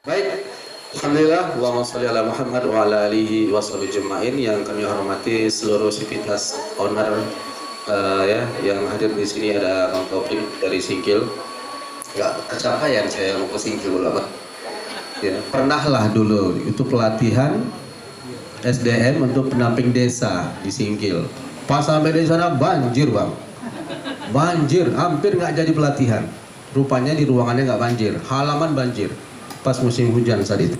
Baik, Alhamdulillah, Allahumma sholli ala Muhammad wa ala alihi wa sahbihi jema'in yang kami hormati seluruh sivitas owner ya yang hadir di sini. Ada Bang Taufik dari Singkil. Nggak kecapean saya mau ke Singkil apa? Ya, pernah lah dulu itu pelatihan SDM untuk pendamping desa di Singkil. Pas sampai di sana banjir bang, banjir, hampir nggak jadi pelatihan. Rupanya di ruangannya nggak banjir, halaman banjir. Pas musim hujan saat itu.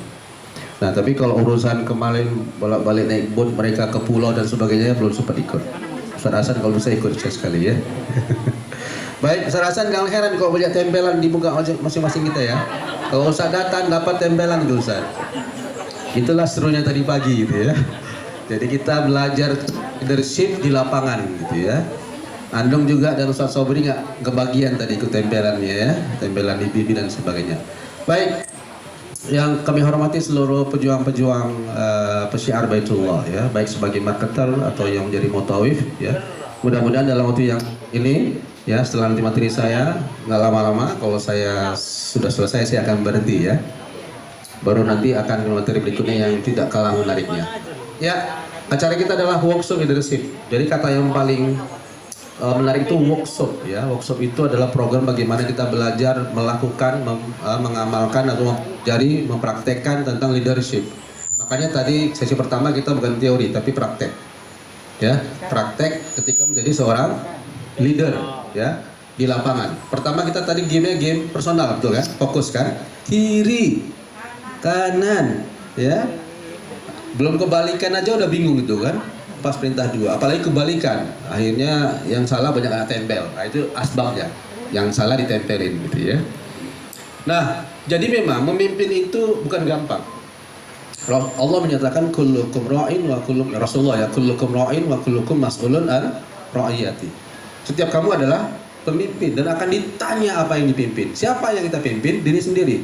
Nah tapi kalau urusan kemarin bolak-balik naik boat mereka ke pulau dan sebagainya belum sempat ikut. Ustaz Hasan kalau bisa ikut sekali ya. Baik, Ustaz Hasan jangan heran kalau melihat tempelan di muka masing-masing kita ya. Kalau Ustaz datang dapat tempelan itu Ustaz. Itulah serunya tadi pagi gitu ya. Jadi kita belajar leadership di lapangan gitu ya. Andong juga dan Ustaz Sobri nggak kebagian tadi ikut tempelannya ya, tempelan di pipi dan sebagainya. Baik, yang kami hormati seluruh pejuang-pejuang pesyiar Baitullah ya, baik sebagai marketer atau yang menjadi mutawif ya. Mudah-mudahan dalam waktu yang ini ya, setelah nanti materi saya nggak lama-lama, kalau saya sudah selesai saya akan berhenti ya. Baru nanti akan materi berikutnya yang tidak kalah menariknya. Ya, acara kita adalah workshop leadership. Jadi kata yang paling menarik itu workshop ya. Workshop itu adalah program bagaimana kita belajar melakukan, mengamalkan atau jadi mempraktekkan tentang leadership. Makanya tadi sesi pertama kita bukan teori tapi praktek. Ya, praktek ketika menjadi seorang leader ya di lapangan. Pertama kita tadi game personal betul kan? Fokus kan? Kiri, kanan ya. Belum kebalikan aja udah bingung gitu kan? Pas perintah dua, apalagi kebalikan, akhirnya yang salah banyak anak tempel. Nah itu asbabnya, yang salah ditempelin gitu ya. Nah jadi memang memimpin itu bukan gampang. Allah menyatakan kullukum ra'in wa kullukum, Rasulullah ya, kullukum ra'in wa kullukum mas'ulun an ra'iyati. Setiap kamu adalah pemimpin dan akan ditanya apa yang dipimpin. Siapa yang kita pimpin? Diri sendiri.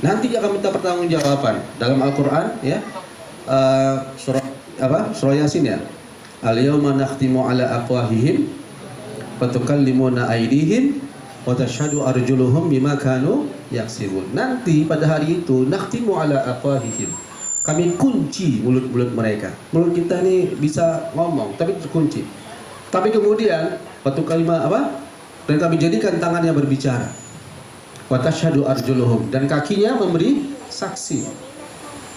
Nanti dia akan minta pertanggungjawaban dalam Al-Quran ya. Surah Yasin ya. Al-yawma nakhtimu ala afwahihim wa tukallimuna aydihim wa tashhadu arjuluhum bima kanu yaksibun. Nanti pada hari itu nakhtimu ala afwahihim. Kami kunci mulut-mulut mereka. Mulut kita ini bisa ngomong tapi terkunci. Tapi kemudian wa tukallimuna dan kami jadikan tangannya berbicara. Wa tashhadu arjuluhum, dan kakinya memberi saksi.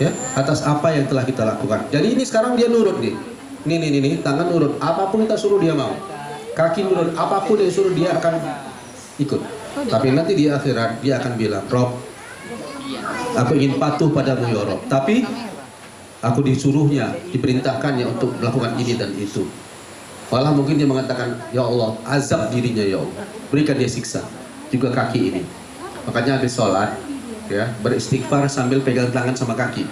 Ya, atas apa yang telah kita lakukan. Jadi ini sekarang dia nurut nih. Nih, tangan nurut. Apapun kita suruh dia mau. Kaki nurut. Apapun yang suruh dia akan ikut. Tapi nanti di akhirat dia akan bilang, Rob, aku ingin patuh padamu ya Rob. Tapi aku disuruhnya, diperintahkannya untuk melakukan ini dan itu. Malah mungkin dia mengatakan, ya Allah, azab dirinya ya Allah. Berikan dia siksa. Juga kaki ini. Makanya habis sholat ya, beristighfar sambil pegang tangan sama kaki.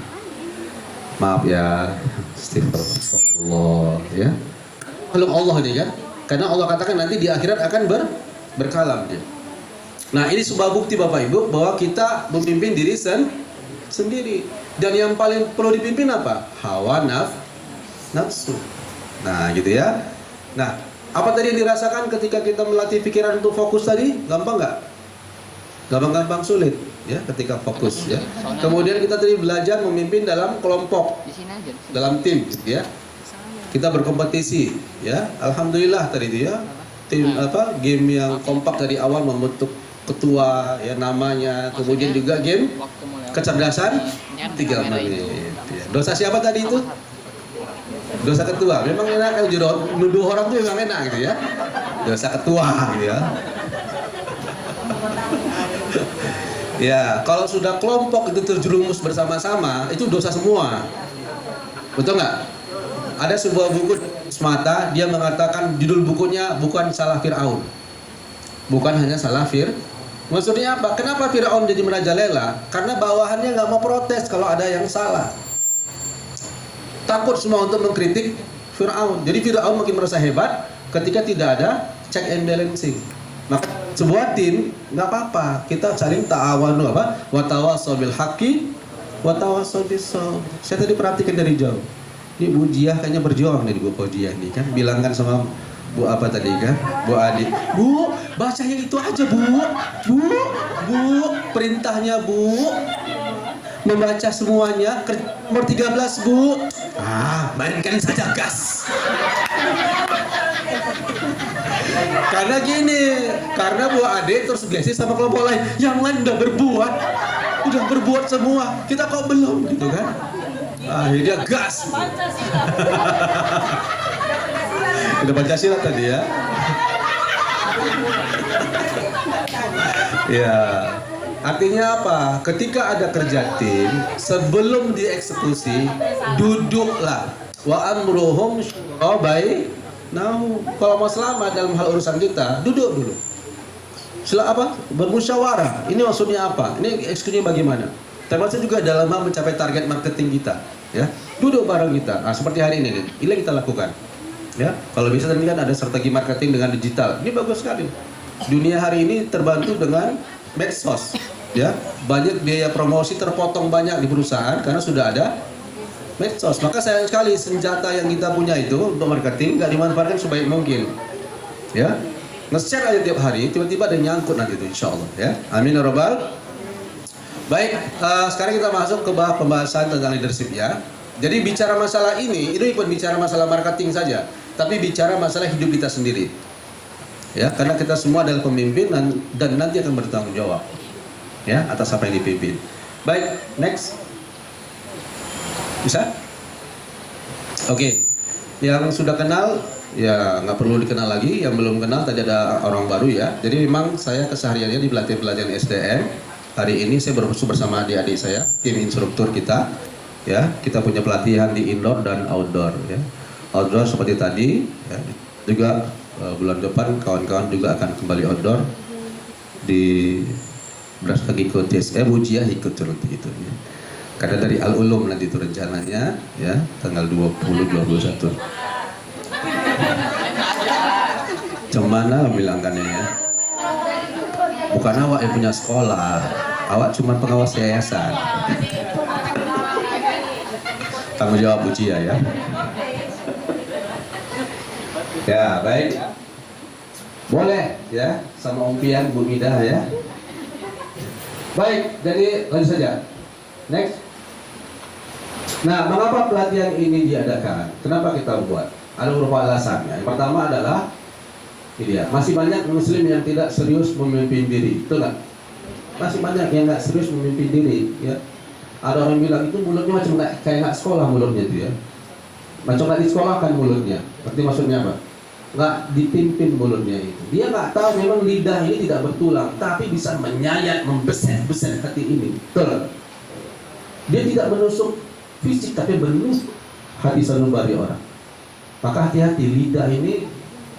Maaf ya, astagfirullah ya. Kalau Allah ini kan, karena Allah katakan nanti di akhirat akan berkalam dia. Nah ini sebuah bukti Bapak Ibu bahwa kita memimpin diri sendiri. Dan yang paling perlu dipimpin apa? Hawa nafsu. Nah gitu ya. Nah apa tadi yang dirasakan ketika kita melatih pikiran untuk fokus tadi? Gampang nggak? Gampang-gampang sulit ya ketika fokus ya. Kemudian kita tadi belajar memimpin dalam kelompok, dalam tim gitu ya. Kita berkompetisi ya. Alhamdulillah tadi itu ya. Tim game yang kompak dari awal membentuk ketua ya namanya. Kemudian juga game kecerdasan 3 menit ya. Dosa siapa tadi itu? Dosa ketua. Memang enak kalau nuduh orang tuh memang enak gitu ya. Dosa ketua gitu ya. Ya, kalau sudah kelompok itu terjerumus bersama-sama, itu dosa semua. Betul nggak? Ada sebuah buku semata, dia mengatakan judul bukunya bukan salah Fir'aun. Bukan hanya salah Maksudnya apa? Kenapa Fir'aun jadi merajalela? Karena bawahannya nggak mau protes kalau ada yang salah. Takut semua untuk mengkritik Fir'aun. Jadi Fir'aun makin merasa hebat ketika tidak ada check and balancing. Maka sebuah tim nggak apa-apa, kita saling ta'awanu wa tawassaw bil haqqi wa tawassaw bis sabr. Saya tadi perhatikan dari jauh. Ini Bu Jiah kayaknya berjuang nih, Bu Jiah nih kan bilangkan sama Bu apa tadi kan? Bu Adi. Bu, baca yang itu aja Bu. Bu, perintahnya Bu. Membaca semuanya, nomor 13 Bu. Mainkan saja gas. Karena gini, karena Bu Ade terus gengsi sama kelompok lain. Yang lain udah berbuat semua. Kita kok belum gitu kan? Akhirnya gas. Udah Pancasila tadi ya. Ya, artinya apa? Ketika ada kerja tim, sebelum dieksekusi, duduklah. Wa amruhum syura. Nah, kalau mau selamat dalam hal urusan kita, duduk dulu. Bermusyawarah. Ini maksudnya apa? Ini eksekusinya bagaimana? Termasuk juga dalam hal mencapai target marketing kita. Ya, duduk bareng kita. Seperti hari ini kita lakukan. Ya, kalau bisa nanti kan ada strategi marketing dengan digital. Ini bagus sekali. Dunia hari ini terbantu dengan medsos. Ya, banyak biaya promosi terpotong banyak di perusahaan karena sudah ada medsos. Maka sayang sekali senjata yang kita punya itu untuk marketing nggak dimanfaatkan sebaik mungkin. Ya, nge-share aja tiap hari, tiba-tiba ada nyangkut nanti itu, insya Allah. Ya, amin ya rabbal. Baik, sekarang kita masuk ke pembahasan tentang leadership ya. Jadi bicara masalah ini bukan bicara masalah marketing saja, tapi bicara masalah hidup kita sendiri. Ya, karena kita semua adalah pemimpin dan nanti akan bertanggung jawab ya atas apa yang dipimpin. Baik, next. Bisa? Oke. Yang sudah kenal ya nggak perlu dikenal lagi, yang belum kenal tadi ada orang baru ya. Jadi memang saya kesehariannya di pelatihan SDM. Hari ini saya bersama adik-adik saya, tim instruktur kita. Ya, kita punya pelatihan di indoor dan outdoor ya. Outdoor seperti tadi ya. Juga bulan depan kawan-kawan juga akan kembali outdoor di berdasarkan ikut TSM Ujiah ikut terus gitu ya. Karena dari Al-Ulum nanti itu rencananya ya tanggal 20-21. Cemana bilangkannya ya. Bukan awak yang punya sekolah, awak cuma pengawas yayasan. Tanggung jawab Ujiah ya. Ya, baik. Boleh ya, sama Om Pian, Bu Midah ya. Baik, jadi lanjut saja. Next. Nah, mengapa pelatihan ini diadakan? Kenapa kita buat? Ada beberapa alasannya. Yang pertama adalah ini ya, masih banyak muslim yang tidak serius memimpin diri, betul nggak? Masih banyak yang nggak serius memimpin diri ya. Ada orang bilang itu mulutnya macam kayak nggak sekolah mulutnya itu ya. Macam nggak disekolahkan mulutnya. Berarti maksudnya apa? Nggak dipimpin mulutnya itu. Dia nggak tahu memang lidah ini tidak bertulang, tapi bisa menyayat, membeset-beset hati ini. Betul. Dia tidak menusuk fisik, tapi menusuk hati sanubari orang. Maka hati-hati lidah ini.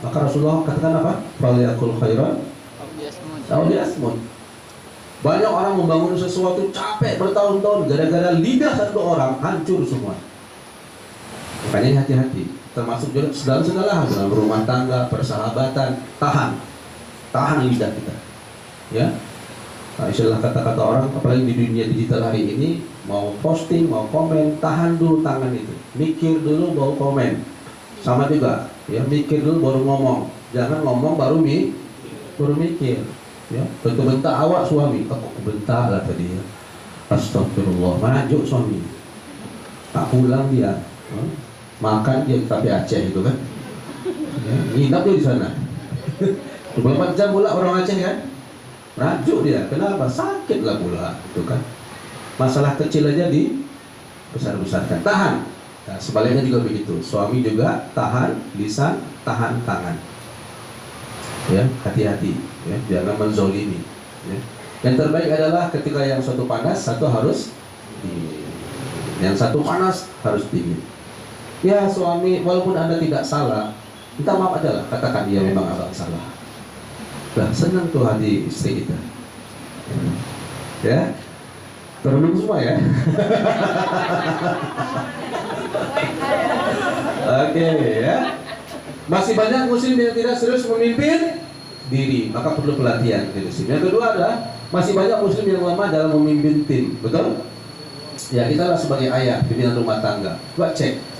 Maka Rasulullah katakan apa? Falyakul khairan aw liyasmut. Banyak orang membangun sesuatu capek bertahun-tahun gara-gara lidah satu orang hancur semua. Makanya hati-hati. Termasuk juga dalam segala hal, dalam rumah tangga, persahabatan, tahan lidah kita. Ya. Nah, istilah kata-kata orang, apalagi di dunia digital hari ini, mau posting, mau komen, tahan dulu tangan itu. Mikir dulu baru komen. Sama juga, ya mikir dulu baru ngomong. Jangan ngomong baru mikir. Ya, bentak awak suami, aku bentak lah tadi ya. Astagfirullah, maju suami. Tak pulang dia. Makan dia tapi Aceh itu kan. Ya, nginap dia di sana. 24 jam pula orang Aceh kan. Rajuk dia, kenapa? Sakit lah pula, itu kan. Masalah kecil aja di besar-besarkan. Tahan. Nah, sebaliknya juga begitu. Suami juga tahan lisan, tahan tangan. Ya, hati-hati. Ya, jangan menzolimi. Ya. Yang terbaik adalah ketika yang satu panas, satu harus dingin. Yang satu panas harus dingin. Ya suami, walaupun Anda tidak salah, minta maaf aja lah. Katakan dia memang abang salah. Nah, senang tuh hati istri kita. Ya, terlebih semua ya. Oke ya. Masih banyak muslim yang tidak serius memimpin diri, maka perlu pelatihan leadership. Yang kedua adalah masih banyak muslim yang lemah dalam memimpin tim, betul? Ya, kita lah sebagai ayah, pimpinan rumah tangga. Coba cek.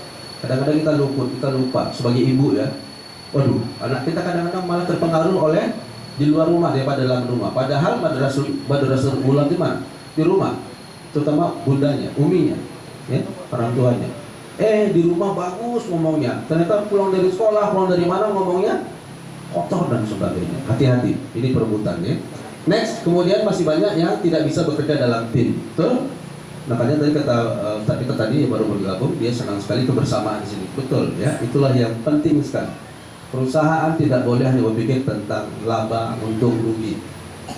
Kadang-kadang kita lupa sebagai ibu ya. Waduh, anak kita kadang-kadang malah terpengaruh oleh di luar rumah daripada dalam rumah. Padahal madrasah ulang di mana? Di rumah, terutama bundanya, uminya, ya, orang tuanya. Di rumah bagus ngomongnya, ternyata pulang dari sekolah, pulang dari mana ngomongnya kotor dan sebagainya. Hati-hati, ini perebutan ya. Next, kemudian masih banyak yang tidak bisa bekerja dalam tim, betul? Makanya tadi kata kita tadi baru bergabung, dia senang sekali kebersamaan di sini, betul ya. Itulah yang penting sekali. Perusahaan tidak boleh hanya berpikir tentang laba, untung, rugi.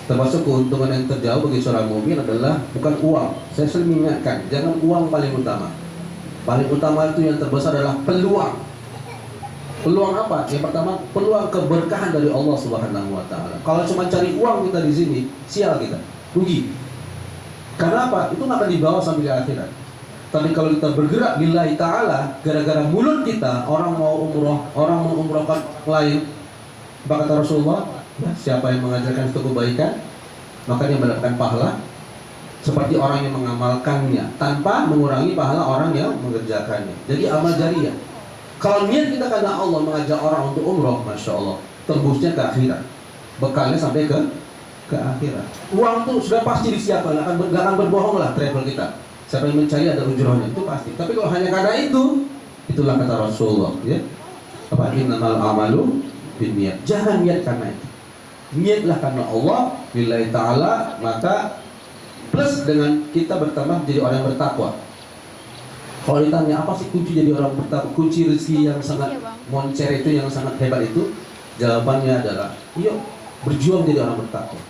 Termasuk keuntungan yang terjauh bagi seorang mukmin adalah bukan uang. Saya sering mengingatkan, jangan uang paling utama. Paling utama itu yang terbesar adalah peluang. Peluang apa? Yang pertama, peluang keberkahan dari Allah Subhanahu wa taala. Kalau cuma cari uang kita di sini, sial kita, rugi. Karena apa? Itu nggak akan dibawa sampai akhirat. Tapi kalau kita bergerak lillahi ta'ala, gara-gara mulut kita, orang mau umroh, orang mau umrohkan lain, kata Rasulullah, ya, siapa yang mengajarkan suatu kebaikan, maka dia mendapatkan pahala seperti orang yang mengamalkannya tanpa mengurangi pahala orang yang mengerjakannya. Jadi amal jariah. Kalau niat kita karena Allah mengajak orang untuk umroh, masya Allah, tembusnya ke akhirat, bekalnya sampai ke akhirat. Uang itu sudah pasti disiapkan, nggak akan berbohong lah travel kita. Siapa yang mencari ada ujrohnya, itu pasti. Tapi kalau hanya karena itu, itulah kata Rasulullah, ya. Apa? Innamal amalu binniyat. Jangan niat karena itu. Niatlah karena Allah, lillahi ta'ala, maka plus dengan kita bertambah menjadi orang yang bertakwa. Kalau ditanya apa sih kunci jadi orang bertakwa, kunci rezeki yang sangat moncer itu, yang sangat hebat itu, jawabannya adalah, yuk berjuang jadi orang bertakwa.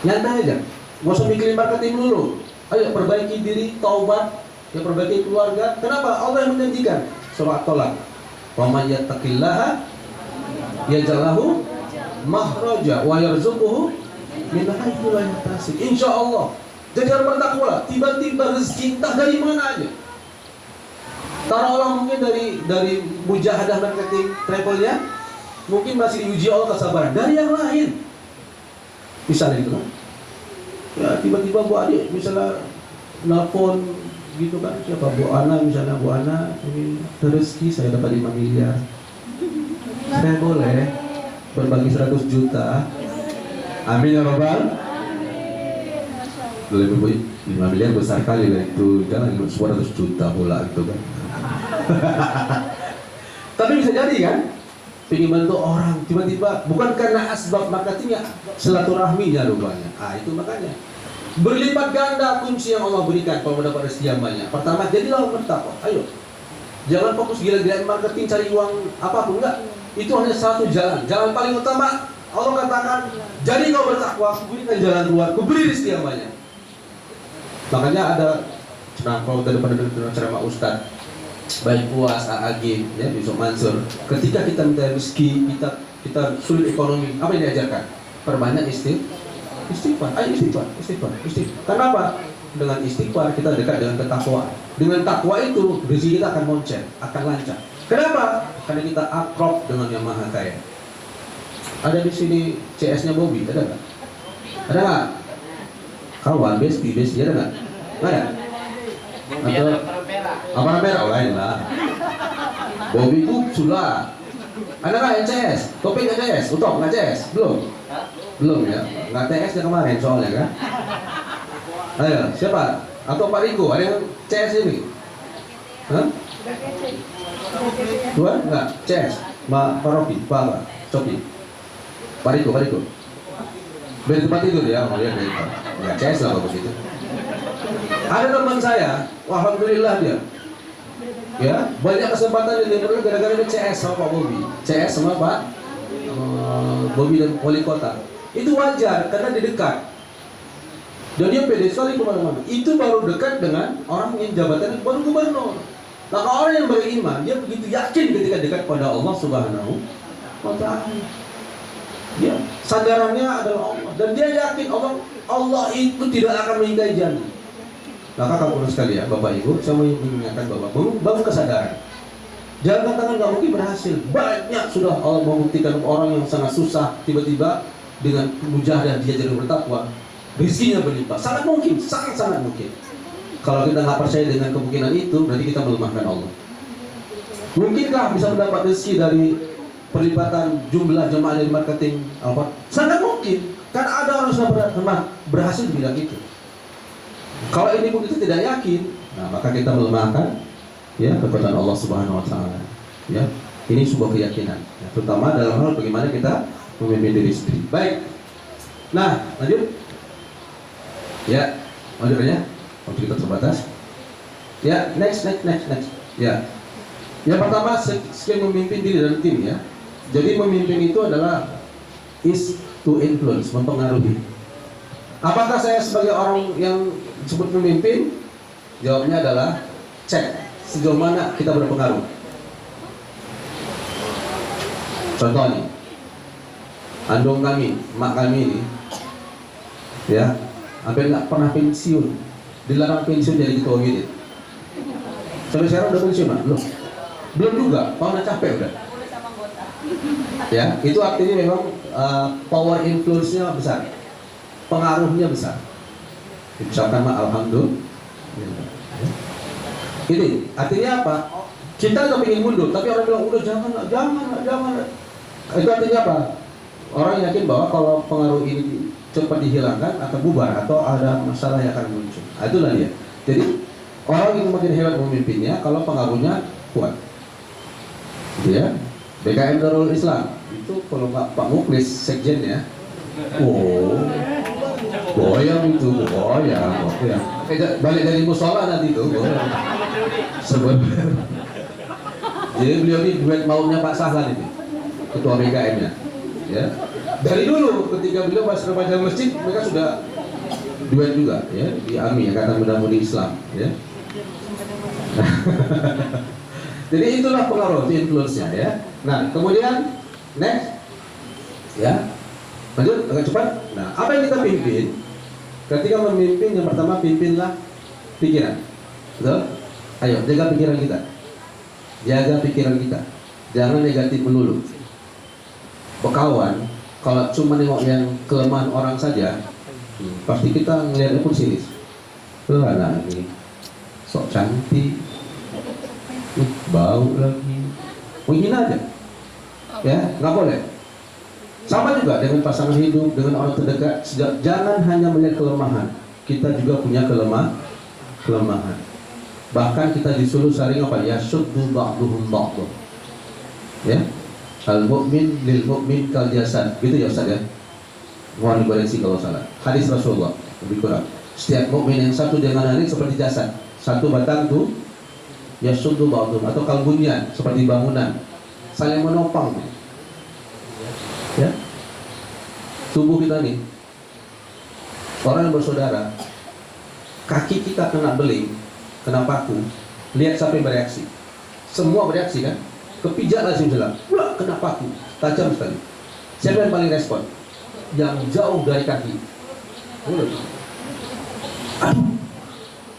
Nyantai aja, nggak usah mikirin marketing dulu. Ayo perbaiki diri, taubat, ya perbaiki keluarga. Kenapa? Allah yang menjanjikan. Surah At-Tolak. Wa may yattaqillaha yaj'al lahu makhraja wa yarzuquhu min haitsu la yahtasib. Insyaallah. Jadi orang bertakwa, tiba-tiba rezeki entah dari mana aja. Taruhlah mungkin dari mujahadah marketing travelnya, mungkin masih diuji Allah kesabaran dari yang lain. Misalnya gitu kan. Ya tiba-tiba Bu Adik misalnya nelfon gitu kan, siapa Bu Ana misalnya, Bu Ana ini rezeki saya dapat 5 miliar, saya boleh berbagi 100 juta. Amin ya Rabbal. Boleh 5 miliar besar kali lah itu, jangan 100 juta pula itu kan. Tapi bisa jadi kan, ingin bantu orang, tiba-tiba bukan karena asbab marketingnya, silaturahminya rupanya. Itu makanya berlipat ganda kunci yang Allah berikan kalau mendapat rezeki yang banyak. Pertama, jadilah orang bertakwa. Ayo, jangan fokus gila-gilaan marketing cari uang apapun, enggak. Itu hanya satu jalan. Jalan paling utama Allah katakan, jadi kau bertakwa, aku berikan jalan keluar, aku beri rezeki yang banyak. Makanya ada kalau daripada ceramah Ustaz baik Puas, AAG, ya, Yusuf Mansur. Ketika kita minta rezeki, kita sulit ekonomi, apa yang diajarkan? Perbanyak istighfar. Ayo istighfar. Kenapa? Dengan istighfar kita dekat dengan ketakwaan. Dengan takwa itu rezeki kita akan moncer, akan lancar. Kenapa? Karena kita akrab dengan Yang Maha Kaya. Ada di sini CS-nya Bobby, ada nggak? Ada nggak? Kawan, besti, ada nggak? Ada? Atau apa merah lain lah. Bobby itu sulah. Ada nggak NCS? Topik NCS? Utop nggak CS? Belum ya. Nggak TS yang kemarin soalnya kan. Ayo siapa? Atau Pak Riko? Ada yang CS ini? Hah? Dua? Nggak CS? Pak Rocky? Pak Coki? Pak Riko? Beri tempat tidur ya. Oh ya beri. Nggak CS lah bagus itu. Ada teman saya, alhamdulillah dia, ya banyak kesempatan yang diperoleh gara-gara dia CS sama Pak Bobby, CS sama Pak Bobby dan wali kota. Itu wajar karena dia dekat. Dan dia pede sekali kemana-mana. Itu baru dekat dengan orang yang jabatannya baru gubernur. Nah kalau orang yang beriman, dia begitu yakin ketika dekat pada Allah Subhanahu wa Ta'ala. Ya, sadarannya adalah Allah dan dia yakin Allah itu tidak akan mengingkari janji. Maka kamu sekalian, Bapak Ibu, saya mau mengingatkan bahwa bangun kesadaran. Jangan katakan nggak mungkin berhasil. Banyak sudah Allah membuktikan orang yang sangat susah tiba-tiba dengan mujahadah dia jadi bertakwa, rezekinya berlimpah. Sangat mungkin, sangat mungkin. Kalau kita nggak percaya dengan kemungkinan itu, berarti kita melemahkan Allah. Mungkinkah bisa mendapat rezeki dari perlipatan jumlah jemaah dari marketing Alphard? Sangat mungkin, karena ada orang yang sudah berhasil di bidang itu. Kalau ini pun itu tidak yakin, nah maka kita melemahkan ya kekuatan Allah Subhanahu Wa Taala. Ya, ini sebuah keyakinan, ya, terutama dalam hal bagaimana kita memimpin diri sendiri. Baik, nah lanjut. Ya, lanjut ya. Waktu kita terbatas. Ya, next. Ya, yang pertama skill memimpin diri dan tim ya. Jadi memimpin itu adalah is to influence, mempengaruhi. Apakah saya sebagai orang yang disebut pemimpin? Jawabnya adalah cek sejauh mana kita berpengaruh. Contoh nih, andong kami, mak kami ini, ya, hampir nggak pernah pensiun, dilarang pensiun jadi ketua unit. Sampai sekarang udah pensiun, Pak? Belum juga, mau capek udah. Ya, itu artinya memang power influence-nya besar, pengaruhnya besar. Misalkan alhamdulillah. Ini artinya apa? Kita nggak ingin mundur, tapi orang bilang udah jangan. Itu artinya apa? Orang yakin bahwa kalau pengaruh ini cepat dihilangkan atau bubar atau ada masalah yang akan muncul. Nah, itulah dia. Jadi orang yang makin hebat memimpinnya kalau pengaruhnya kuat. Gitu ya. BKM Darul Islam itu kalau Pak Muklis sekjennya, goyang. Balik dari musola nanti itu. Jadi beliau ini duet maunya Pak Sahlan itu, ketua BKM-nya. Ya. Dari dulu ketika beliau masih remaja masjid, mereka sudah duet juga ya di AMI, Angkatan Muda-Mudi Islam. Ya. Jadi itulah pengaruh, influence-nya ya. Nah, kemudian next, ya, lanjut agak cepat. Nah, apa yang kita pimpin? Ketika memimpin, yang pertama pimpinlah pikiran. Betul? Ayo, jaga pikiran kita. Jaga pikiran kita. Jangan negatif melulu. Berkawan, kalau cuma nengok yang kelemahan orang saja, pasti kita ngelihatnya pun sinis. Anak ini sok cantik, bau lagi, mungkin aja. Ya, nggak boleh. Sama juga dengan pasangan hidup, dengan orang terdekat. Jangan hanya melihat kelemahan. Kita juga punya kelemahan. Bahkan kita disuruh saling apa? Ya syuddu ba'duhum ba'duh. Ya, al-mu'min lil mu'min kal jasad. Gitu ya Ustaz ya. Mohon dikoreksi kalau salah. Hadis Rasulullah lebih kurang. Setiap mukmin yang satu dengan lain seperti jasad. Satu batang tuh ya syuddu ba'duhum atau kalbunyan seperti bangunan. Saling menopang. Ya, tubuh kita nih, orang yang bersaudara, kaki kita kena beling, kena paku, lihat siapa yang bereaksi. Semua bereaksi kan? Kepijak langsung jelas, wah kena paku, tajam sekali. Siapa yang paling respon? Yang jauh dari kaki. Aduh,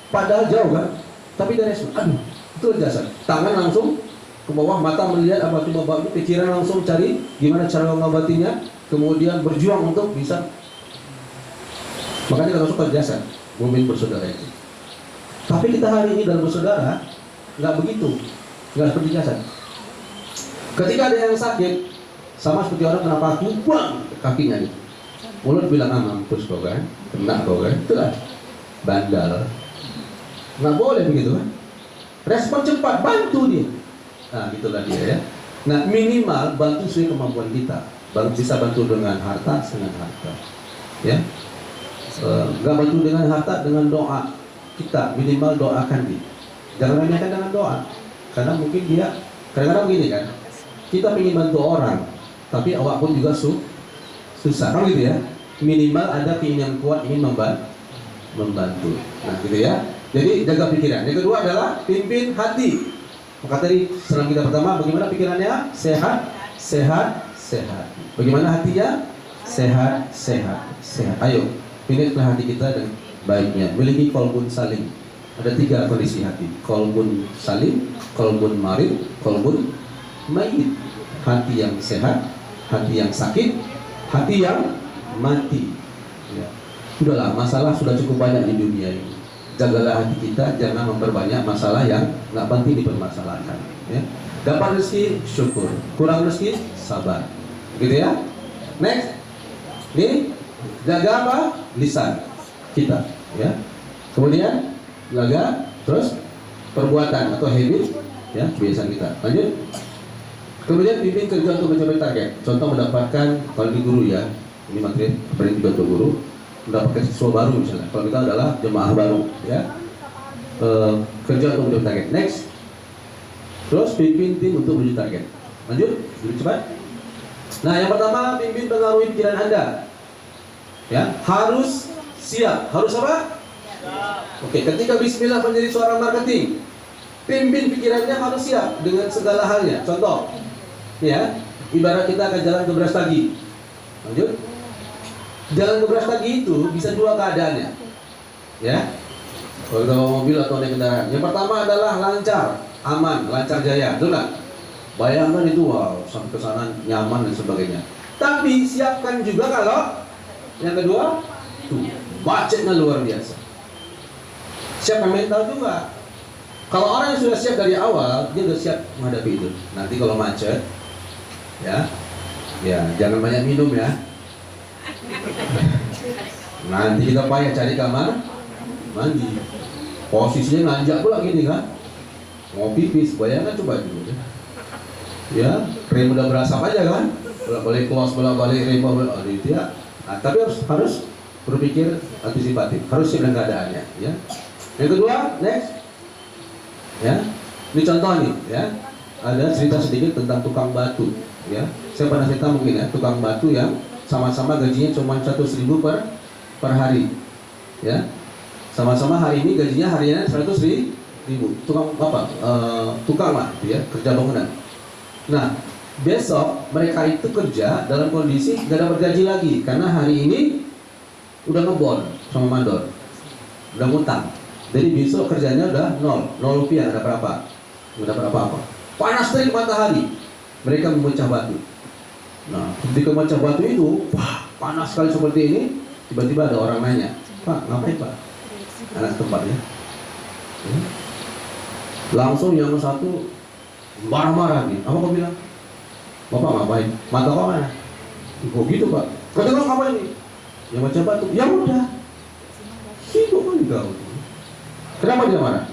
padahal jauh kan? Tapi dia respon, aduh, itu jasad. Tangan langsung ke bawah, mata melihat apa cuma bau, pikiran langsung cari gimana cara mengobatinya, kemudian berjuang untuk bisa. Makanya kita masuk ke jasad, mukmin bersaudara itu. Tapi kita hari ini dalam bersaudara nggak begitu, nggak seperti jasad. Ketika ada yang sakit, sama seperti orang kena paku, buang kakinya gitu. Mulut bilang mampus kau kan, kena kau kan, itulah bandal. Nggak boleh begitu kan. Respon cepat, bantu dia. Nah, gitulah dia ya. Nah, minimal bantu sesuai kemampuan kita. Baru bisa bantu dengan harta, ya. Nggak bantu dengan harta, dengan doa kita. Minimal doakan dia. Jangan remehkan dengan doa. Karena mungkin dia, kadang-kadang begini kan. Kita ingin bantu orang, tapi awak pun juga susah. Kan gitu ya. Minimal ada keinginan kuat ingin membantu. Nah, gitu ya. Jadi jaga pikiran. Yang kedua adalah pimpin hati. Maka tadi senang kita pertama, bagaimana pikirannya? Sehat. Bagaimana hatinya? Sehat. Ayo, pilihlah hati kita dan baiknya. Miliki kolbun salim. Ada 3 kondisi hati. Kolbun salim, kolbun marid, kolbun mayit. Hati yang sehat, hati yang sakit, hati yang mati. Ya. Udahlah, masalah sudah cukup banyak di dunia ini. Jagalah hati kita, jangan memperbanyak masalah yang nggak penting dipermasalahkan. Ya. Dapat rezeki, syukur. Kurang rezeki, sabar. Gitu ya. Next. Ini jaga apa? Lisan kita, ya. Kemudian jaga terus perbuatan atau habit, ya, kebiasaan kita. Lanjut. Kemudian pimpin kerja untuk mencapai target. Contoh mendapatkan, kalau di guru ya, ini materi paling juga untuk guru, mendapatkan siswa baru misalnya. Kalau kita adalah jemaah baru, ya. Kerja untuk mencapai target. Next. Terus pimpin tim untuk menuju target. Lanjut, lebih cepat. Nah, yang pertama pimpin pengaruhi pikiran Anda. Ya, harus siap. Harus apa? Oke, ketika bismillah menjadi seorang marketing, pimpin pikirannya harus siap dengan segala halnya. Contoh, ya, ibarat kita akan jalan ke Brastagi. Lanjut. Jalan ke Brastagi itu bisa dua keadaannya. Ya. Kalau kita bawa mobil atau naik kendaraan. Yang pertama adalah lancar, aman, lancar jaya, betul nggak? Bayangkan itu, wow, sampai ke sana nyaman dan sebagainya. Tapi siapkan juga kalau yang kedua, tuh, budgetnya luar biasa. Siapkan mental juga. Kalau orang yang sudah siap dari awal, dia sudah siap menghadapi itu. Nanti kalau macet, ya jangan banyak minum ya. Nanti kita payah cari kamar mandi. Posisinya nanjak pula gini kan. Mau pipis, bayangkan coba dulu. Ya, rem udah berasap aja kan. Bolak-balik close, bolak-balik rem, bolak-balik itu ya. Nah, tapi harus berpikir antisipatif, harus siap dengan keadaannya, ya. Yang kedua, next. Ya. Ini contoh nih, ya. Ada cerita sedikit tentang tukang batu, ya. Saya pernah cerita mungkin ya, tukang batu yang sama-sama gajinya cuma 100.000 per hari. Ya. Sama-sama hari ini gajinya hariannya 100.000. Tukang apa? Tukang lah, ya, kerja bangunan. Nah, besok mereka itu kerja dalam kondisi gak dapat gaji lagi karena hari ini udah ngebon sama mandor, udah ngutang. Jadi besok kerjanya udah nol rupiah, ada berapa? Nggak dapat apa-apa. Panas terik matahari, mereka memecah batu. Nah, ketika memecah batu itu, wah, panas sekali seperti ini. Tiba-tiba ada orang nanya, Pak, ngapain Pak? Anak tempatnya. Langsung yang satu marah-marah nih. Apa kau bilang? Bapak ngapain? Mata kau mana? Kok gitu Pak? Kata kau ngapain nih? Yang macam batu. Ya udah. Itu kan kau. Kenapa dia marah?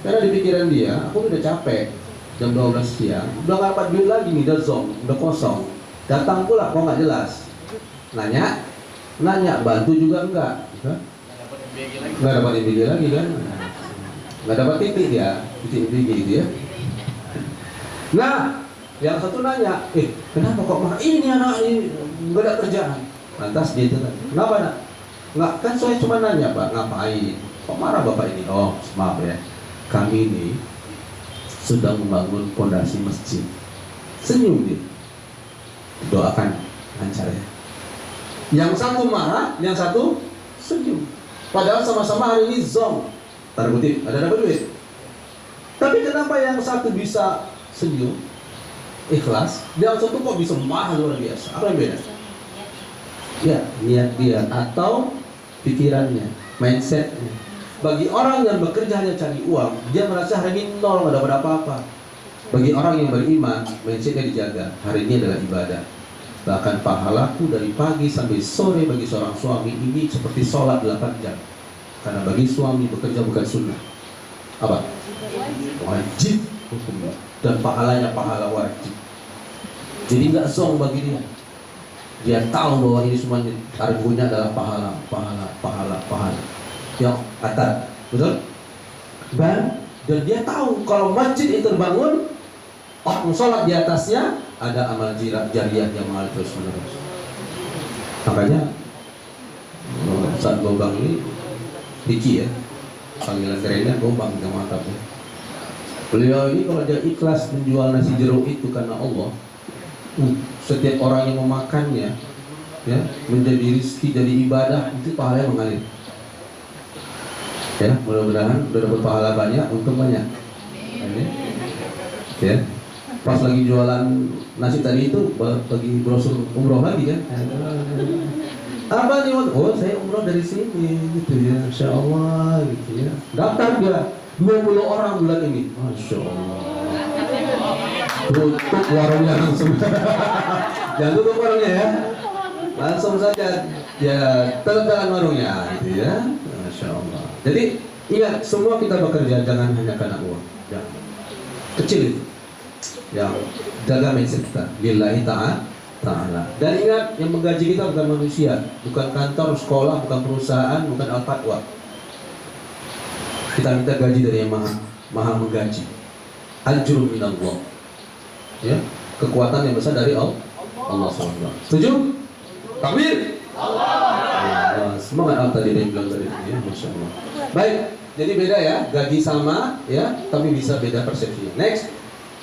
Karena di pikiran dia, aku udah capek. Jam 12 siang, udah gak dapat duit lagi nih, udah zong, udah kosong. Datang pula, kok nggak jelas. Nanya, bantu juga enggak. Nggak dapat MBG lagi kan? Nggak dapat titik dia, titik MBG gitu ya. Nah, yang satu nanya, kenapa kok marah? Ini anak ini nggak ada kerjaan. Lantas dia itu, kenapa nak? Nggak, kan saya cuma nanya Pak, ngapain? Kok marah Bapak ini? Oh, maaf ya, kami ini sedang membangun fondasi masjid. Senyum dia, doakan lancar ya. Yang satu marah, yang satu senyum. Padahal sama-sama hari ini zong, tanda kutip, ada dapat duit. Tapi kenapa yang satu bisa senyum, ikhlas, yang satu kok bisa marah luar biasa? Apa yang beda? Ya, niat dia atau pikirannya, mindsetnya. Bagi orang yang bekerja hanya cari uang, dia merasa hari ini nol, nggak dapat apa-apa. Bagi orang yang beriman, mindsetnya dijaga. Hari ini adalah ibadah. Bahkan pahalaku dari pagi sampai sore bagi seorang suami ini seperti sholat 8 jam. Karena bagi suami bekerja bukan sunnah. Apa? Wajib hukumnya. Dan pahalanya pahala wajib. Jadi nggak zong bagi dia. Dia tahu bahwa ini semuanya argunya adalah pahala. Yang kata, betul? Dan dia tahu kalau masjid itu terbangun, orang sholat di atasnya ada amal jariah yang mengalir terus menerus. Makanya saat Gobang ini Diki ya, panggilan kerennya Gobang, yang mantap ya. Beliau ini kalau dia ikhlas menjual nasi jeruk itu karena Allah, setiap orang yang memakannya ya menjadi rezeki, jadi ibadah, itu pahalanya mengalir. Ya, mudah-mudahan udah dapat pahala banyak, untung banyak. Ya, pas lagi jualan nasi tadi itu bagi brosur umroh lagi kan. Apa nih? Oh, saya umroh dari sini gitu ya, Insya Allah gitu ya. Daftar dia 20 orang bulan ini, Masya Allah. tutup warungnya langsung. Jangan tutup warungnya ya, langsung saja ya tetap jalan warungnya gitu ya. Masya Allah. Jadi ingat, semua kita bekerja jangan hanya karena uang, jangan. Kecil itu yang jaga mindset kita lillahi ta'ala. Dan ingat, yang menggaji kita bukan manusia, bukan kantor, sekolah, bukan perusahaan, bukan al-fatwa. Kita minta gaji dari yang maha menggaji. Ajrun minallah, ya, kekuatan yang besar dari Allah SWT. Setuju? Takbir? Allah. Semangat apa tadi dia bilang tadi ya, Masya Allah. Baik, jadi beda ya, gaji sama ya, tapi bisa beda persepsinya. Next,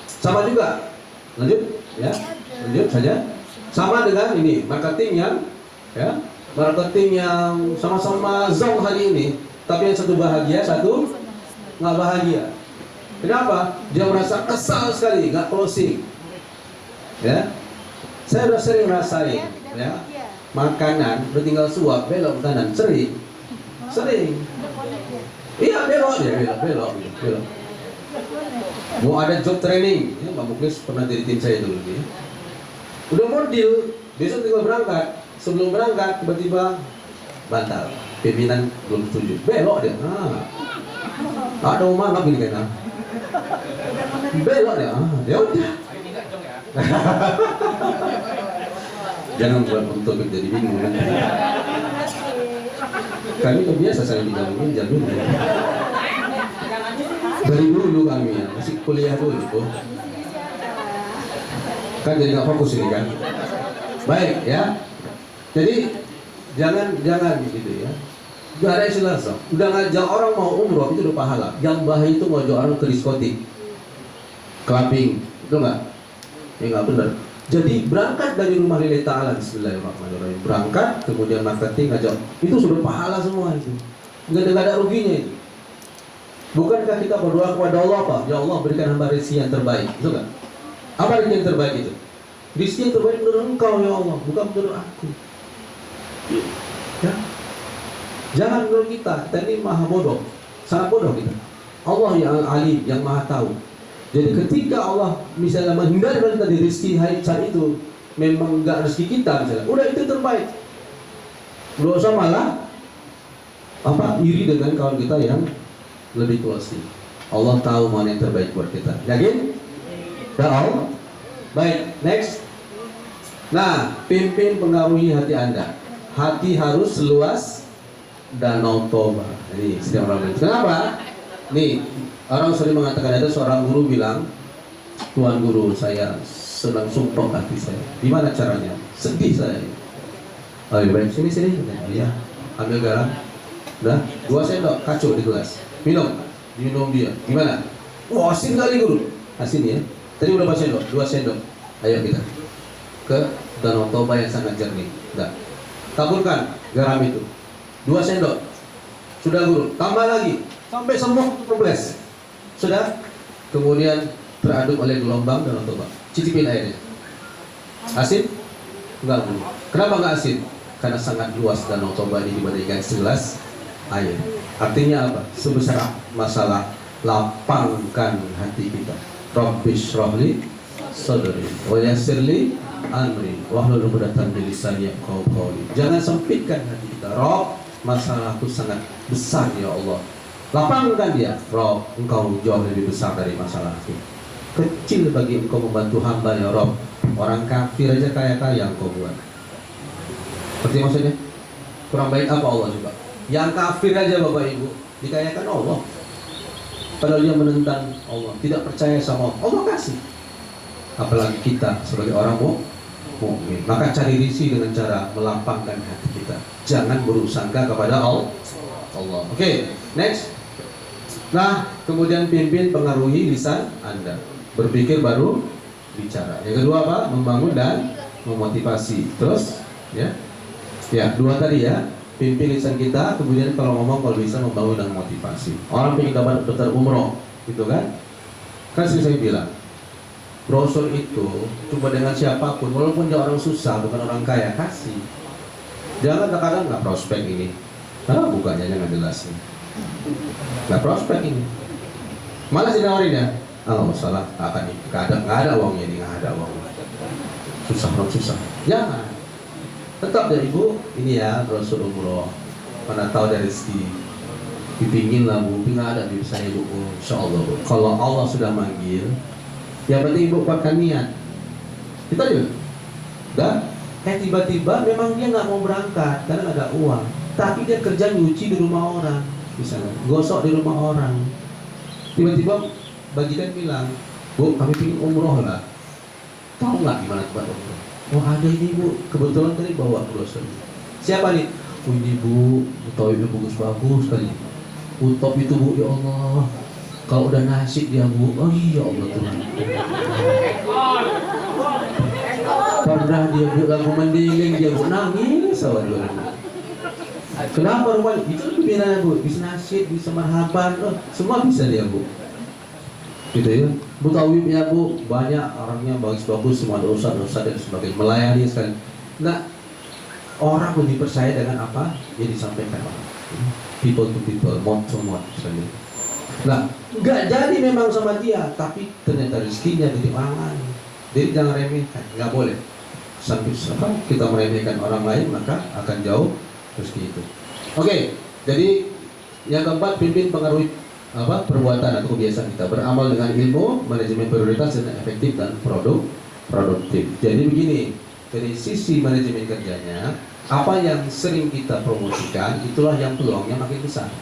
sama juga. Lanjut ya, lanjut saja. Sama dengan ini, marketing yang ya, marketing yang sama-sama zong hari ini, tapi yang satu bahagia, satu nggak bahagia. Kenapa? Dia merasa kesal sekali, nggak closing. Ya, saya udah sering rasain, ya, makanan udah tinggal suap belok kanan, sering. Iya belok dia, belok. Mau ada job training, ya, Mbak Muklis pernah jadi tim saya dulu, ya. Udah mau deal, besok tinggal berangkat. Sebelum berangkat tiba-tiba batal, pimpinan belum setuju, belok dia. Ada mana gini kan? Belok dia, ya udah. Jangan buat untuk jadi bingung kan? Kami kebiasa saya dijamin jamin. Dari dulu kami ya, masih kuliah dulu tuh. Kan jadi nggak fokus ini kan. Baik ya. Jadi jangan gitu ya. Gak ada istilah sok. Udah ngajak orang mau umroh itu udah pahala. Yang bahaya itu ngajak orang ke diskotik, clubbing, itu enggak? Ya nggak benar. Jadi berangkat dari rumah lillahi ta'ala, bismillahirrahmanirrahim. Berangkat, kemudian marketing, ngajak. Itu sudah pahala semua itu. Nggak ada ruginya itu. Bukankah kita berdoa kepada Allah apa? Ya Allah, berikan hamba rezeki yang terbaik, betul nggak? Apa rezeki yang terbaik itu? Rezeki yang terbaik menurut Engkau ya Allah, bukan menurut aku. Ya? Jangan menurut kita ini maha bodoh, sangat bodoh kita. Allah yang alim, yang maha tahu. Jadi ketika Allah misalnya menghindarkan tadi rezeki saat itu memang enggak rezeki kita misalnya, udah itu terbaik. Nggak usah malah iri dengan kawan kita yang lebih close. Allah tahu mana yang terbaik buat kita. Yakin? Tahu? Baik, next. Nah, pimpin pengaruhi hati Anda. Hati harus seluas danau Toba. Ini setiap orang. Kenapa? Nih, orang sering mengatakan, ada seorang guru bilang, Tuan guru, saya senang sumpah hati saya. Gimana caranya? Sedih saya. Oh iya, baik, sini. Ya, ambil garam. Udah, 2 sendok kacau di gelas. Minum dia. Gimana? Wah, asin kali guru. Asin ya. Tadi udah berapa sendok? 2 sendok. Ayo kita ke danau Toba yang sangat jernih. Udah. Taburkan garam itu. 2 sendok. Sudah guru. Tambah lagi. Sampai semua progres. Sudah. Kemudian teraduk oleh gelombang danau Toba. Cicipin airnya. Asin? Enggak guru. Kenapa enggak asin? Karena sangat luas danau Toba ini dibandingkan segelas air. Artinya apa? Sebesar masalah, lapangkan hati kita. Rabbish rahli sadri wa yassirli amri wahlul 'uqdatam min lisani yafqahu qawli. Jangan sempitkan hati kita. Rabb, masalahku sangat besar ya Allah. Lapangkan dia. Rabb, engkau jauh lebih besar dari masalahku. Kecil bagi engkau membantu hamba ya Rabb. Orang kafir aja kaya-kaya engkau buat. Seperti maksudnya? Kurang baik apa Allah juga? Yang kafir aja Bapak Ibu dikayakan Allah. Padahal dia menentang Allah, tidak percaya sama Allah. Allah kasih. Apalagi kita sebagai orang mukmin. Maka cari rizki dengan cara melapangkan hati kita. Jangan bersangka kepada Allah. Oke, next. Nah, kemudian pimpin pengaruhi lisan Anda. Berpikir baru bicara. Yang kedua apa? Membangun dan memotivasi. Terus, ya, 2 tadi ya. Pimpin lisan kita, kemudian kalau ngomong kalau bisa membangun dan motivasi. Orang pengen dapat daftar umroh, gitu kan? Kan sering saya bilang, brosur itu coba dengan siapapun, walaupun dia orang susah, bukan orang kaya, kasih. Jangan kadang-kadang nggak prospek ini, bukannya nggak jelas nih. Nggak prospek ini. Malah dinawarin ya, nggak masalah, nggak ada uangnya ini, nggak ada uang, susah orang susah. Jangan, tetap dari ibu ini ya Rasul umroh, mana tahu dari rezeki, dipingin lah bu, nggak ada di saya ibu, insya Allah bu. Kalau Allah sudah manggil, yang penting ibu kuatkan niat. Kita juga, dan tiba-tiba memang dia nggak mau berangkat karena nggak ada uang, tapi dia kerja nyuci di rumah orang, misalnya gosok di rumah orang. Tiba-tiba bagian bilang, bu kami ingin umroh lah, tahu nggak gimana tempat umroh? Oh ada ini bu, kebetulan tadi bawa brosur. Siapa nih? Oh ini bu, utopnya bagus-bagus kali. Utop itu bu, ya Allah, kalau udah nasib dia bu, oh iya Allah Tuhan. Pernah dia buat lagu mendiling, dia bu nangis awal dulu. Kenapa rumahnya? Itu pembinaan bu, bisa nasib, bisa marhaban, semua bisa dia bu. Gitu ya, Bu Tawibnya bu, banyak orangnya bagus-bagus, semua ada ustaz dan sebagainya, melayani sekali. Nah, orang lebih percaya dengan apa yang disampaikan orang. People to people, mouth to mouth sekali. Nah, nggak jadi memang sama dia, tapi ternyata rezekinya dari orang lain. Jadi jangan remehkan, nggak boleh. Sampai kita meremehkan orang lain, maka akan jauh rezeki itu. Oke, jadi yang keempat, pimpin pengaruhi perbuatan atau kebiasaan kita, beramal dengan ilmu, manajemen prioritas dan efektif dan produktif. Jadi begini, dari sisi manajemen kerjanya, apa yang sering kita promosikan itulah yang peluangnya makin besar.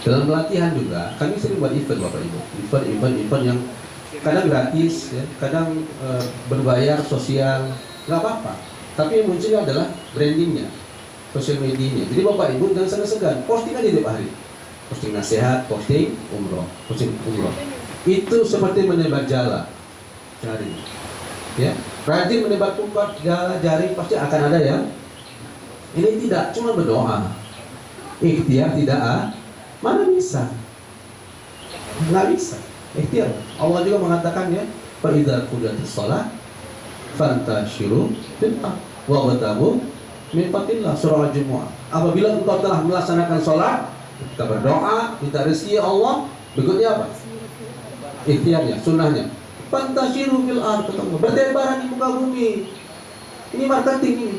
Dalam pelatihan juga kami sering buat event Bapak Ibu, event yang kadang gratis ya, kadang berbayar sosial, nggak apa-apa, tapi yang munculnya adalah brandingnya, sosial medianya. Jadi Bapak Ibu jangan segan-segan, posting aja tiap hari, posting nasihat, posting umroh. Itu seperti menebar jala jaring, ya. Rajin menebar tumpat jala jaring, pasti akan ada ya. Ini tidak cuma berdoa, ikhtiar tidak mana bisa, nggak bisa. Ikhtiar. Allah juga mengatakan ya, fa idza qudiyatis shalah fantashiru fil ardh wabtaghu min fadlillah, surah Al-Jumu'ah. Apabila engkau telah melaksanakan sholat, kita berdoa, minta rezeki Allah, berikutnya apa? Ikhtiarnya, sunnahnya. Fantashiru fil ardh, bertebaran di muka bumi. Ini marketing ini.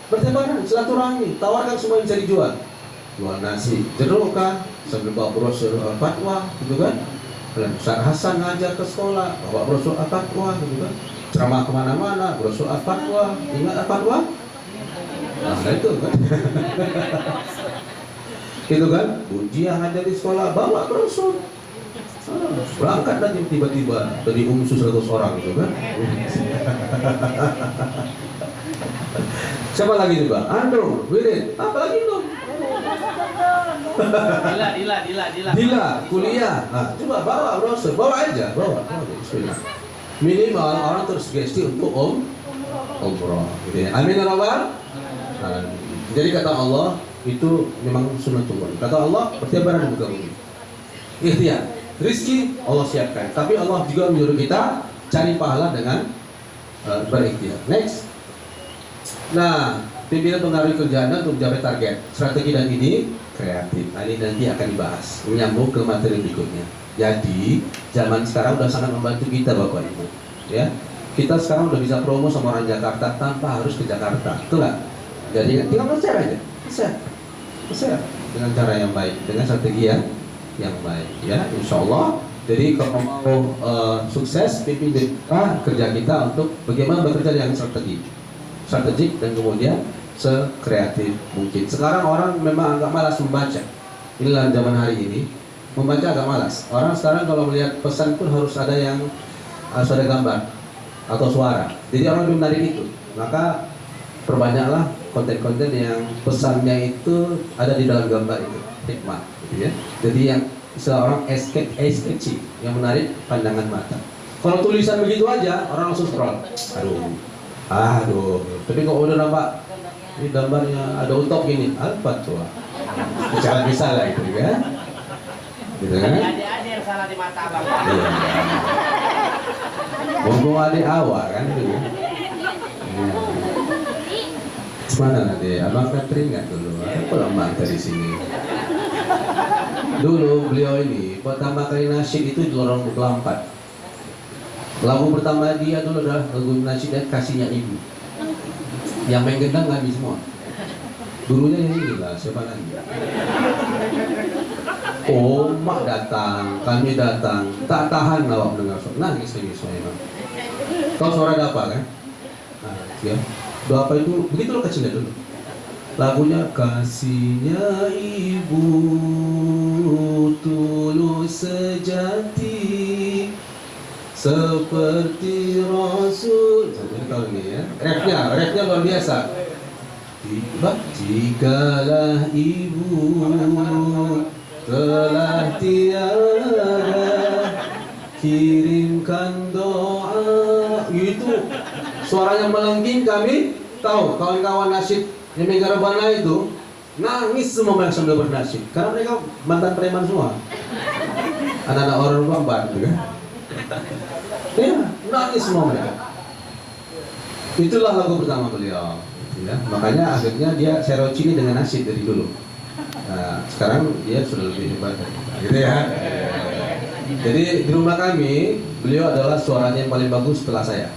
Bertebaran, silaturahmi, tawarkan semua yang bisa dijual. Jual nasi, jeruk kan, sambil bawa brosur fatwa, gitu kan. Dan Ustaz Hasan ngajar ke sekolah, bawa brosur fatwa, gitu kan. Ceramah kemana-mana, brosur fatwa, ingat fatwa? Nah itu kan. Gitu kan, ujian ngajar di sekolah, bawa brosur. Berangkat dan tiba-tiba dari 100 orang gitu kan. Siapa lagi juga? Andrew, Wirid, apa lagi tuh? Dila, kuliah. Nah, coba bawa brosur, bawa aja, bawa. Minimal orang tersugesti untuk umroh. Gitu ya. Amin ya rabbal. Nah, jadi kata Allah itu memang sunnatullah. Kata Allah bertebaran di muka bumi. Ikhtiar, rizki Allah siapkan. Tapi Allah juga menyuruh kita cari pahala dengan berikhtiar. Next. Nah, pimpinan pengaruhi kerjaan untuk mencapai target, strategi dan ide kreatif. Nah, ini nanti akan dibahas, menyambung ke materi berikutnya. Jadi, zaman sekarang udah sangat membantu kita Bapak Ibu. Ya, kita sekarang udah bisa promo sama orang Jakarta tanpa harus ke Jakarta, betul nggak? Jadi tinggal share aja, share dengan cara yang baik, dengan strategi yang baik. Ya, insya Allah. Jadi kalau mau sukses, pimpin kerja kita untuk bagaimana bekerja yang strategik dan kemudian sekreatif mungkin. Sekarang orang memang agak malas membaca. Inilah zaman hari ini, membaca agak malas. Orang sekarang kalau melihat pesan pun harus ada ada gambar atau suara. Jadi orang lebih menarik itu. Maka perbanyaklah konten-konten yang pesannya itu ada di dalam gambar itu, hikmah, gitu ya. Jadi yang istilah orang eye-catching, yang menarik pandangan mata. Kalau tulisan begitu aja, orang langsung scroll. Aduh, tapi kok udah nampak ini gambarnya ada utop gini, apa tuh? Jangan bisa lah itu ya. Gitu kan? Adik-adik yang salah di mata abang. Iya. Bongbong adik awak kan itu ya. Iya. Mana nanti? Abang kan teringat dulu. Apa lama dari sini? Dulu beliau ini pertama kali nasyid itu di lorong Bukla 4. Lagu pertama dia dulu adalah lagu nasyidnya Kasihnya Ibu. Yang main gendang kami semua. Dulunya yang ini lah, siapa lagi? Oh, mak datang, kami datang, tak tahan awak mendengar suara, nangis memang. Tahu suara apa kan? Nah, ya. Doa apa itu? Begitu lo kecilnya dulu. Lagunya Kasihnya Ibu tulus sejati seperti Rasul. Jadi tahu ini ya. Rapnya luar biasa. Jikalah ibu telah tiada, kirimkan doa. Itu suaranya melengking, kami tahu kawan-kawan nasyid yang Megarabana itu nangis semua yang sambil bernasyid karena mereka mantan preman semua, anak-anak orang Bambar gitu kan. Ya, nangis semua mereka. Itulah lagu pertama beliau ya. Makanya akhirnya dia serocini dengan nasyid dari dulu. Nah, sekarang dia sudah lebih hebat gitu ya. Jadi di rumah kami beliau adalah suaranya yang paling bagus setelah saya.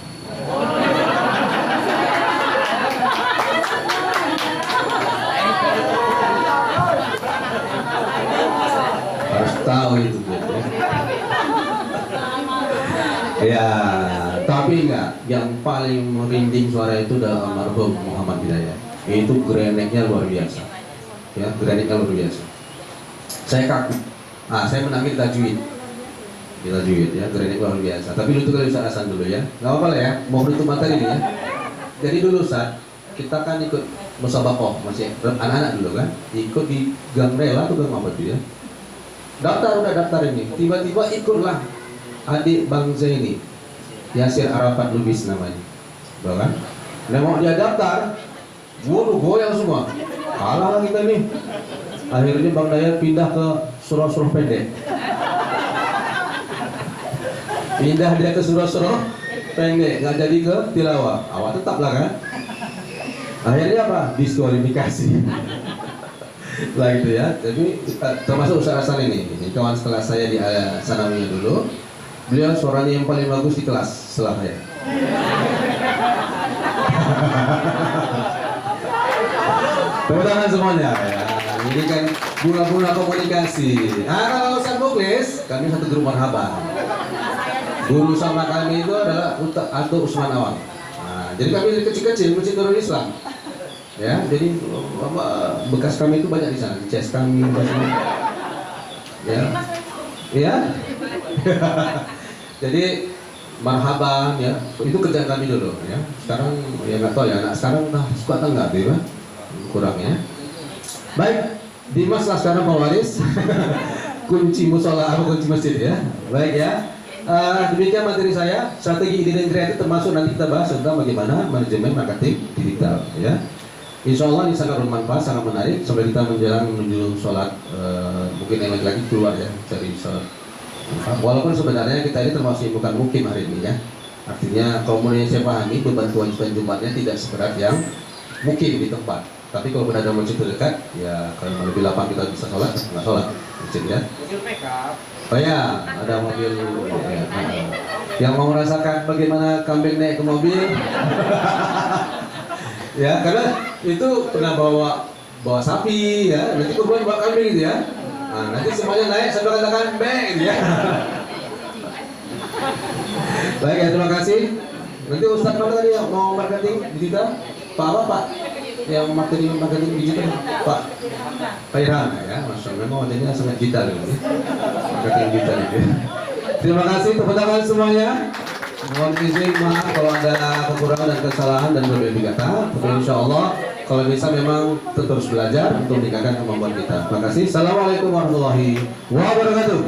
Harus tahu itu gitu. Ya, tapi enggak, yang paling merinding suara itu adalah almarhum Muhammad Hidayat. Itu greneknya luar biasa. Ya, greneknya luar biasa. Saya kaku. Saya menangis tajwid. Kita tajwid ya, grenek luar biasa. Tapi lu tuh kalau bisa asan dulu ya. Enggak apa-apa lah ya, mau menutup materi ini ya. Jadi dulu saat kita kan ikut musabaqah, masih anak-anak dulu kan, ikut di Gang Rela atau Gang apa tuh ya. Udah daftar ini. Tiba-tiba ikutlah adik Bang Zaini, Yasir Arafat Lubis namanya, kan? Nah mau dia daftar, goyang semua, kalah lah kita nih. Akhirnya Bang Dayat pindah ke surah-surah pendek, nggak jadi ke tilawah. Awak tetap lah kan? Akhirnya apa? Diskualifikasi. Lah gitu ya. Jadi termasuk Ustaz Hasan ini kawan sekelas saya di Sanawiyah dulu. Beliau suaranya yang paling bagus di kelas setelah saya. Tepuk tangan semuanya ya. Ini kan guna-guna komunikasi. Kalau Ustaz Muklis, kami satu grup marhaban. Guru sama kami itu adalah Ato Usman Awang. Nah, jadi kami dari kecil-kecil Masjid Nurul Islam. Ya, jadi bekas kami itu banyak di sana. CS kami banyak. Ya. Ya. Jadi marhaban ya, itu kerjaan kami dulu ya. Sekarang ya nggak tahu ya, anak sekarang suka atau nggak ya, kurangnya. Baik, Dimas lah sekarang pewaris kunci musola atau kunci masjid ya. Baik ya. Demikian materi saya, strategi ide dan kreatif, termasuk nanti kita bahas tentang bagaimana manajemen marketing digital ya. Insya Allah ini sangat bermanfaat, sangat menarik sampai kita menuju sholat. Mungkin yang lagi keluar ya, cari sholat. Walaupun sebenarnya kita ini termasuk bukan mukim hari ini ya. Artinya kalau yang saya pahami beban kewajiban Jumatnya tidak seberat yang mukim di tempat. Tapi kalau ada masjid terdekat, ya kalau mau lebih lapang kita bisa sholat, nggak sholat masjid ya. Mobil pickup. Oh ya, ada mobil ya, yang mau merasakan bagaimana kambing naik ke mobil. Ya, karena itu pernah bawa sapi ya, nanti kemudian bawa kambing gitu ya. Nah, nanti semuanya naik sambil katakan beng gitu ya. Baik ya, terima kasih. Nanti Ustadz mana tadi yang mau marketing digital? Pak apa Pak? Yang marketing digital Pak Irhan ya, Masya Allah, memang wajahnya sangat digital ini. Marketing digital itu. Terima kasih, tepuk tangan semuanya. Mohon izin maaf kalau ada kekurangan dan kesalahan dan berbeda kata. Tapi insya Allah kalau bisa memang terus belajar untuk meningkatkan kemampuan kita. Terima kasih. Assalamualaikum warahmatullahi wabarakatuh.